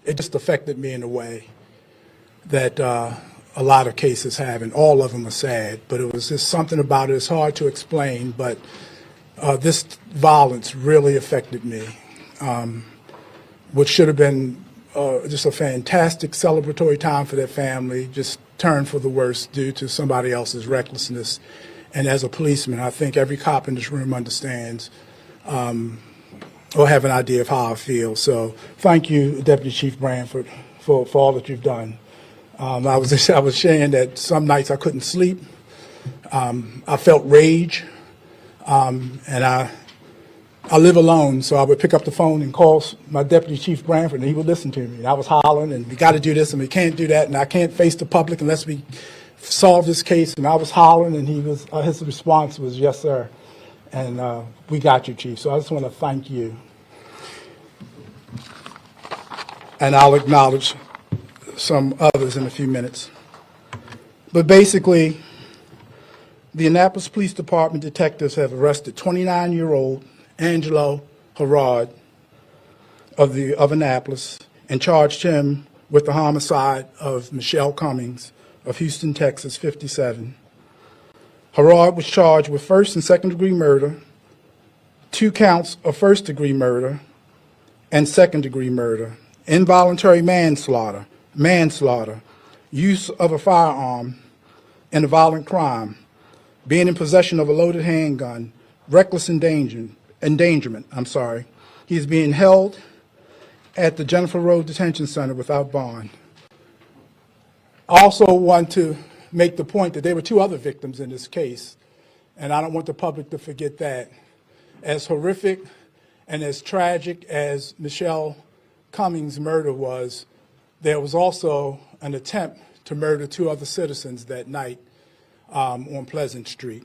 it just affected me in a way that a lot of cases have, and all of them are sad, but it was just something about it. It's hard to explain, but this violence really affected me, which should have been just a fantastic celebratory time for that family, just turned for the worse due to somebody else's recklessness. And as a policeman, I think every cop in this room understands or have an idea of how I feel. So thank you, Deputy Chief Branford, for all that you've done. I was saying that some nights I couldn't sleep. I felt rage, and I live alone, so I would pick up the phone and call my Deputy Chief Branford, and he would listen to me. And I was hollering, and we got to do this, and we can't do that, and I can't face the public unless we solve this case. And I was hollering, and his response was, "Yes, sir." And we got you, Chief. So I just want to thank you. And I'll acknowledge some others in a few minutes. But basically, the Annapolis Police Department detectives have arrested 29-year-old Angelo Harrod of Annapolis and charged him with the homicide of Michelle Cummings of Houston, Texas, 57. Harrod was charged with first and second-degree murder, 2 counts of first-degree murder, and second-degree murder, involuntary manslaughter, use of a firearm, and a violent crime, being in possession of a loaded handgun, reckless endangerment. He is being held at the Jennifer Road Detention Center without bond. I also want to make the point that there were 2 other victims in this case, and I don't want the public to forget that. As horrific and as tragic as Michelle Cummings' murder was, there was also an attempt to murder 2 other citizens that night on Pleasant Street.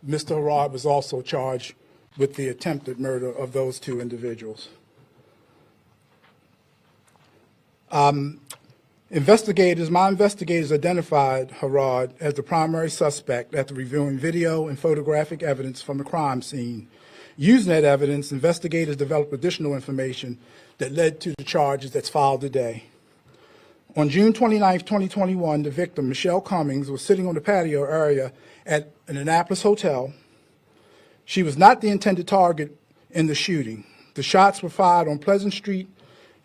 Mr. Harrod was also charged with the attempted murder of those 2 individuals. My investigators identified Harrod as the primary suspect after reviewing video and photographic evidence from the crime scene. Using that evidence, investigators developed additional information that led to the charges that's filed today. On June 29, 2021, the victim, Michelle Cummings, was sitting on the patio area at an Annapolis hotel. She was not the intended target in the shooting. The shots were fired on Pleasant Street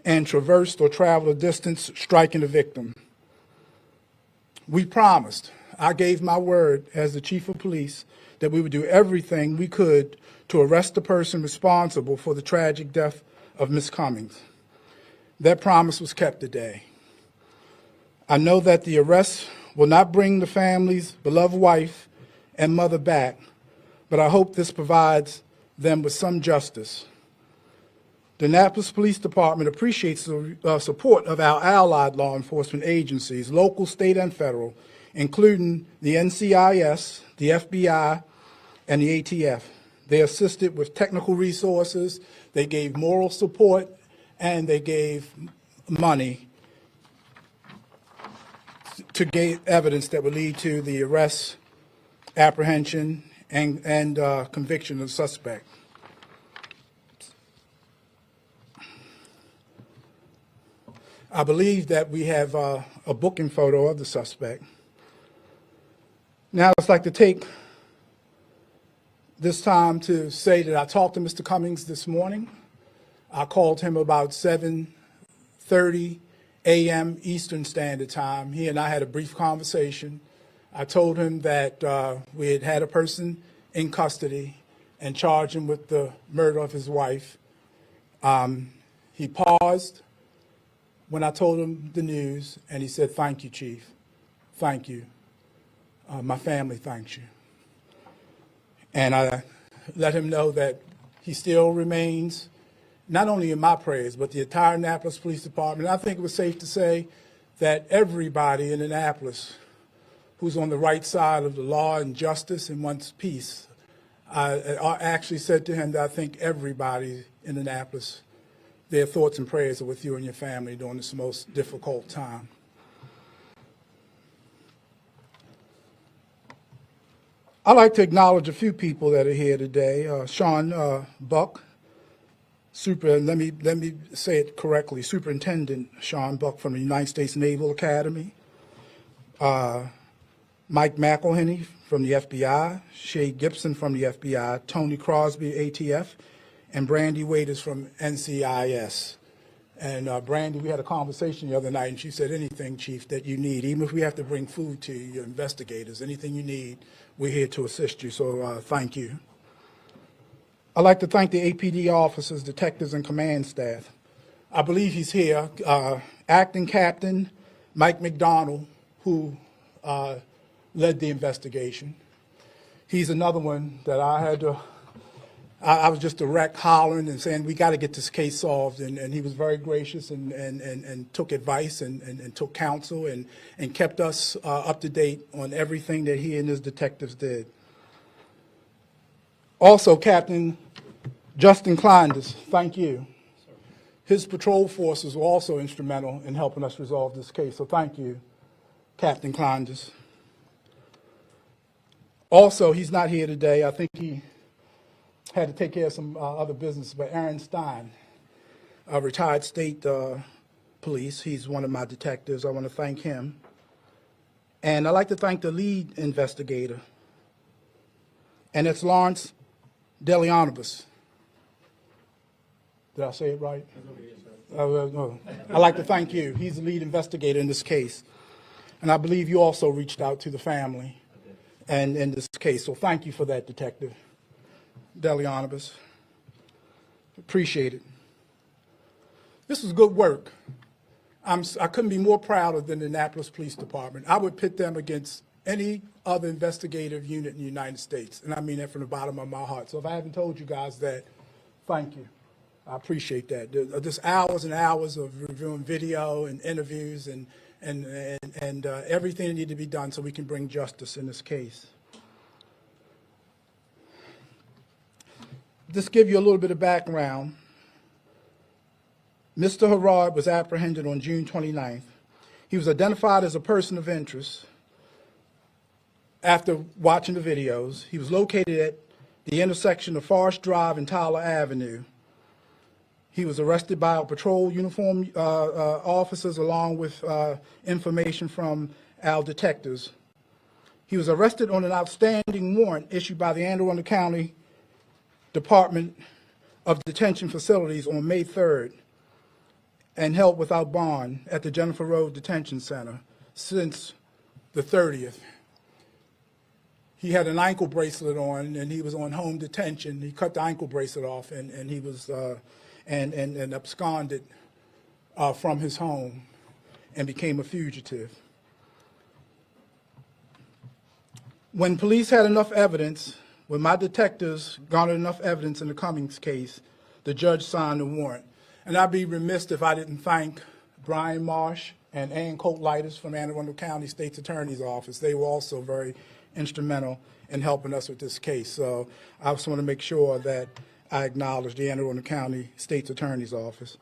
and traversed or traveled a distance, striking the victim. We promised, I gave my word as the chief of police, that we would do everything we could to arrest the person responsible for the tragic death of Ms. Cummings. That promise was kept today. I know that the arrest will not bring the family's beloved wife and mother back, but I hope this provides them with some justice. The Annapolis Police Department appreciates the support of our allied law enforcement agencies, local, state, and federal, including the NCIS, the FBI, and the ATF. They assisted with technical resources, they gave moral support, and they gave money to gain evidence that would lead to the arrest, apprehension, and conviction of the suspect. I believe that we have a booking photo of the suspect. Now, I'd just like to take this time to say that I talked to Mr. Cummings this morning. I called him about 7:30 a.m. Eastern Standard Time. He and I had a brief conversation. I told him that we had had a person in custody and charged him with the murder of his wife. He paused when I told him the news, and he said, "Thank you, Chief. Thank you. My family thanks you." And I let him know that he still remains not only in my prayers, but the entire Annapolis Police Department. I think it was safe to say that everybody in Annapolis who's on the right side of the law and justice and wants peace, I actually said to him that I think everybody in Annapolis, their thoughts and prayers are with you and your family during this most difficult time. I'd like to acknowledge a few people that are here today. Sean Buck let me say it correctly, Superintendent Sean Buck from the United States Naval Academy, Mike McElhenney from the FBI, Shay Gibson from the FBI, Tony Crosby, ATF, and Brandy Waiters from NCIS. And Brandy, we had a conversation the other night, and she said, anything, Chief, that you need, even if we have to bring food to your investigators, anything you need, we're here to assist you, so thank you. I'd like to thank the APD officers, detectives, and command staff. I believe he's here. Acting Captain Mike McDonald, who led the investigation. He's another one that I had to, I was just direct hollering and saying, we got to get this case solved. And he was very gracious and took advice and took counsel and kept us up to date on everything that he and his detectives did. Also, Captain Justin Kleindes, thank you. His patrol forces were also instrumental in helping us resolve this case, so thank you, Captain Kleindes. Also, he's not here today. I think he had to take care of some other business, but Aaron Stein, a retired state police, he's one of my detectives. I want to thank him. And I'd like to thank the lead investigator, and it's Lawrence Delianibus. Did I say it right? No. I'd like to thank you. He's the lead investigator in this case. And I believe you also reached out to the family and in this case. So thank you for that, Detective Delianibus. Appreciate it. This was good work. I couldn't be more prouder than the Annapolis Police Department. I would pit them against any other investigative unit in the United States. And I mean that from the bottom of my heart. So if I haven't told you guys that, thank you. I appreciate that. Just hours and hours of reviewing video and interviews and everything that needed to be done so we can bring justice in this case. Just give you a little bit of background. Mr. Harrod was apprehended on June 29th. He was identified as a person of interest after watching the videos. He was located at the intersection of Forest Drive and Tyler Avenue. He was arrested by our patrol uniform officers along with information from our detectives. He was arrested on an outstanding warrant issued by the Anne Arundel County Department of Detention Facilities on May 3rd and held without bond at the Jennifer Road Detention Center since the 30th. He had an ankle bracelet on and he was on home detention. He cut the ankle bracelet off and he was and absconded from his home and became a fugitive. When police had enough evidence, when my detectives garnered enough evidence in the Cummings case, the judge signed the warrant. And I'd be remiss if I didn't thank Brian Marsh and Ann Coatlitis from Anne Arundel County State's Attorney's Office. They were also very instrumental in helping us with this case. So I just want to make sure that I acknowledge the Anne Arundel County State's Attorney's Office.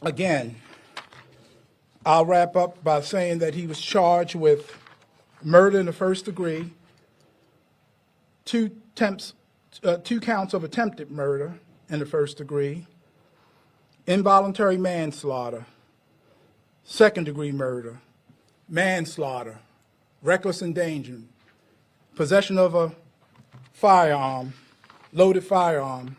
Again, I'll wrap up by saying that he was charged with murder in the first degree, two counts of attempted murder in the first degree, involuntary manslaughter, second degree murder, manslaughter, reckless endangerment, possession of a firearm, loaded firearm,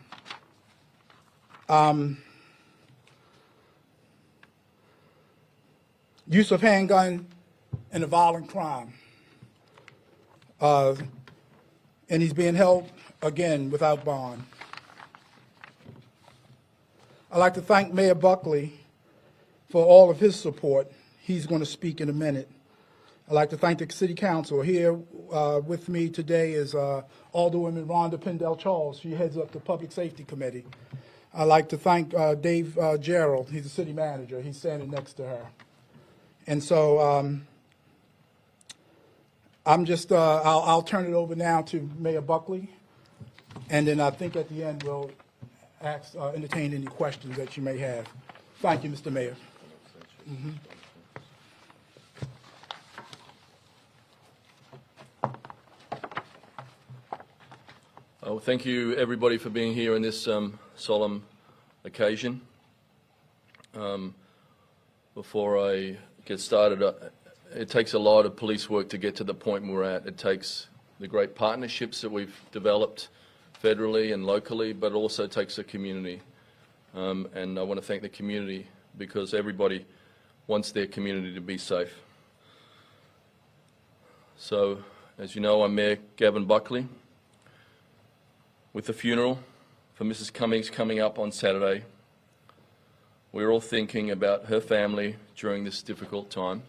use of handgun in a violent crime. And he's being held, again, without bond. I'd like to thank Mayor Buckley for all of his support. He's going to speak in a minute. I'd like to thank the City Council. Here with me today is Alderwoman Rhonda Pendell Charles. She heads up the Public Safety Committee. I'd like to thank Dave Gerald. He's the city manager. He's standing next to her. And so I'll turn it over now to Mayor Buckley, and then I think at the end we'll entertain any questions that you may have. Thank you, Mr. Mayor. Mm-hmm. Well, thank you, everybody, for being here on this solemn occasion. Before I get started, it takes a lot of police work to get to the point we're at. It takes the great partnerships that we've developed federally and locally, but it also takes the community. And I want to thank the community because everybody wants their community to be safe. So, as you know, I'm Mayor Gavin Buckley. With the funeral for Mrs. Cummings coming up on Saturday, we're all thinking about her family during this difficult time.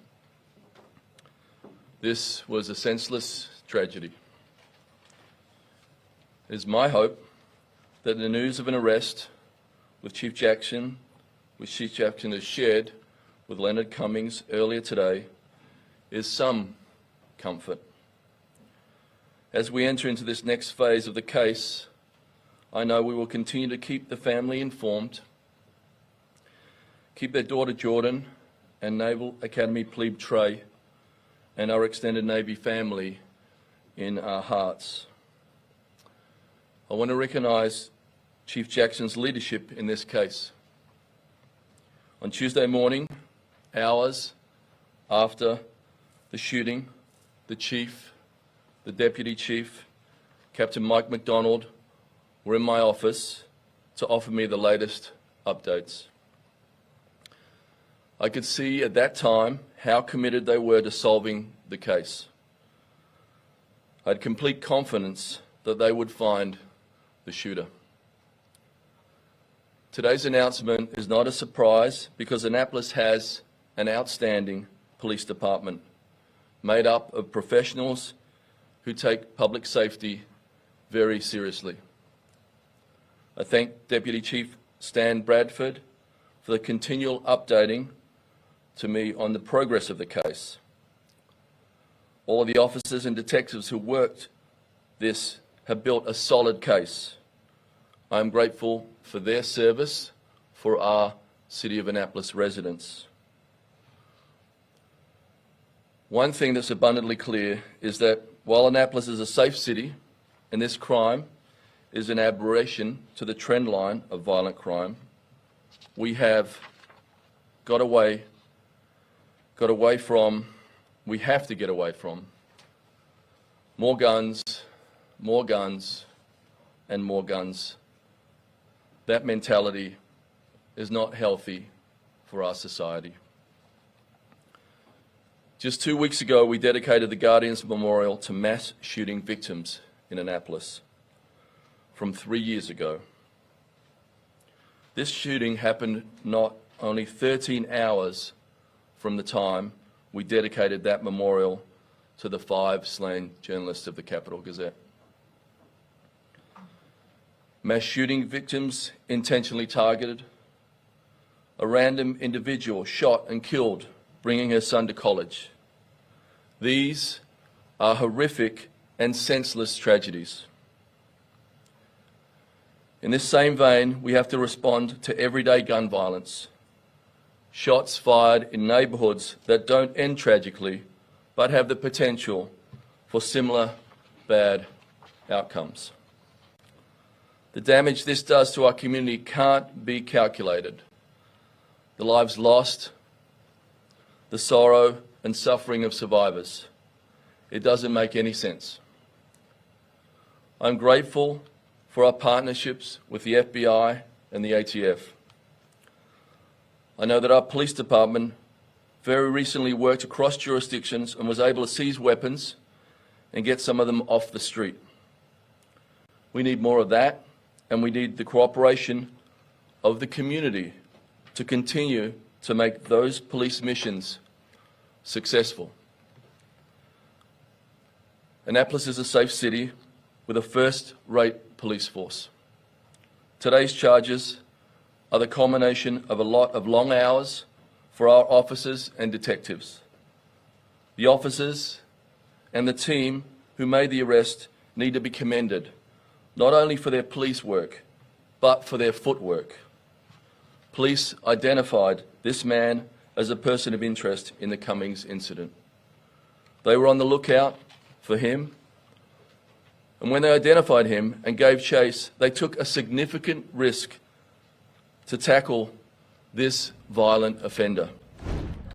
This was a senseless tragedy. It is my hope that the news of an arrest which Chief Jackson has shared with Leonard Cummings earlier today is some comfort. As we enter into this next phase of the case, I know we will continue to keep the family informed, keep their daughter Jordan and Naval Academy plebe Trey and our extended Navy family in our hearts. I want to recognise Chief Jackson's leadership in this case. On Tuesday morning, hours after the shooting, the Chief, the Deputy Chief, Captain Mike McDonald, were in my office to offer me the latest updates. I could see at that time how committed they were to solving the case. I had complete confidence that they would find the shooter. Today's announcement is not a surprise because Annapolis has an outstanding police department made up of professionals who take public safety very seriously. I thank Deputy Chief Stan Bradford for the continual updating to me on the progress of the case. All of the officers and detectives who worked this have built a solid case. I am grateful for their service for our City of Annapolis residents. One thing that's abundantly clear is that while Annapolis is a safe city and this crime is an aberration to the trend line of violent crime, we have we have to get away from more guns, and more guns. That mentality is not healthy for our society. Just 2 weeks ago, we dedicated the Guardians Memorial to mass shooting victims in Annapolis from 3 years ago. This shooting happened not only 13 hours from the time we dedicated that memorial to the 5 slain journalists of the Capital Gazette. Mass shooting victims intentionally targeted, a random individual shot and killed, bringing her son to college. These are horrific and senseless tragedies. In this same vein, we have to respond to everyday gun violence. Shots fired in neighbourhoods that don't end tragically, but have the potential for similar bad outcomes. The damage this does to our community can't be calculated. The lives lost, the sorrow and suffering of survivors. It doesn't make any sense. I'm grateful for our partnerships with the FBI and the ATF. I know that our police department very recently worked across jurisdictions and was able to seize weapons and get some of them off the street. We need more of that, and we need the cooperation of the community to continue to make those police missions successful. Annapolis is a safe city with a first-rate police force. Today's charges are the culmination of a lot of long hours for our officers and detectives. The officers and the team who made the arrest need to be commended, not only for their police work, but for their footwork. Police identified this man as a person of interest in the Cummings incident. They were on the lookout for him, And when they identified him and gave chase, they took a significant risk to tackle this violent offender.